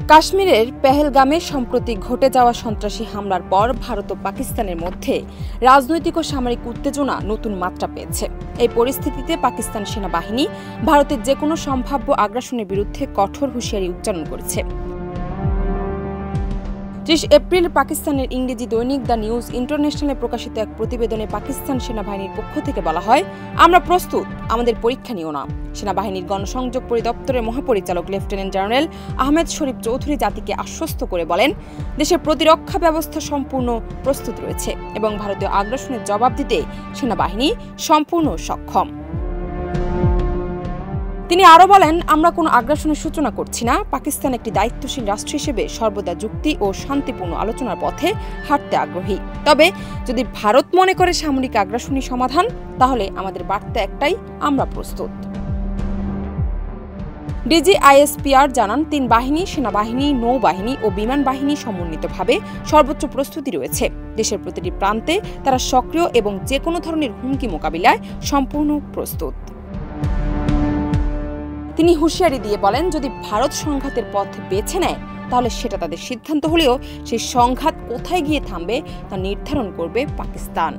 কাশ্মীরের পেহেলগামে সম্প্রতি ঘটে যাওয়া সন্ত্রাসী হামলার পর ভারত ও পাকিস্তানের মধ্যে রাজনৈতিক ও সামরিক উত্তেজনা নতুন মাত্রা পেয়েছে। এই পরিস্থিতিতে পাকিস্তান সেনাবাহিনী ভারতের যেকোনো সম্ভাব্য আগ্রাসনের বিরুদ্ধে কঠোর হুঁশিয়ারি উচ্চারণ করেছে। ৩০ এপ্রিল পাকিস্তানের ইংরেজি দৈনিক দ্য নিউজ ইন্টারন্যাশনালে প্রকাশিত এক প্রতিবেদনে পাকিস্তান সেনাবাহিনীর পক্ষ থেকে বলা হয়, আমরা প্রস্তুত, আমাদের পরীক্ষা নিও না। সেনাবাহিনীর গণসংযোগ পরিদপ্তরের মহাপরিচালক লেফটেন্যান্ট জেনারেল আহমেদ শরীফ চৌধুরী জাতিকে আশ্বস্ত করে বলেন, দেশের প্রতিরক্ষা ব্যবস্থা সম্পূর্ণ প্রস্তুত রয়েছে এবং ভারতীয় আগ্রাসনের জবাব দিতে সেনাবাহিনী সম্পূর্ণ সক্ষম। তিনি আরও বলেন, আমরা কোনো আগ্রাসনের সূচনা করছি না। পাকিস্তান একটি দায়িত্বশীল রাষ্ট্র হিসেবে সর্বদা যুক্তি ও শান্তিপূর্ণ আলোচনার পথে হাঁটতে আগ্রহী। তবে যদি ভারত মনে করে সামরিক আগ্রাসনই সমাধান, তাহলে আমাদের বার্তা একটাই, আমরা প্রস্তুত। ডিজিআইএসপিআর জানান, ৩ বাহিনী, সেনাবাহিনী, নৌবাহিনী ও বিমান বাহিনী সমন্বিতভাবে সর্বোচ্চ প্রস্তুতি রয়েছে। দেশের প্রতিটি প্রান্তে তারা সক্রিয় এবং যে কোনো ধরনের হুমকি মোকাবিলায় সম্পূর্ণ প্রস্তুত। তিনি হুঁশিয়ারি দিয়ে বলেন, যদি ভারত সংঘাতের পথ বেছে নেয় তাহলে সেটা তাদের সিদ্ধান্ত হলেও সেই সংঘাত কোথায় গিয়ে থামবে তা নির্ধারণ করবে পাকিস্তান।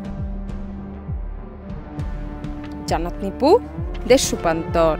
জান্নাত নিপু, দেশ রূপান্তর।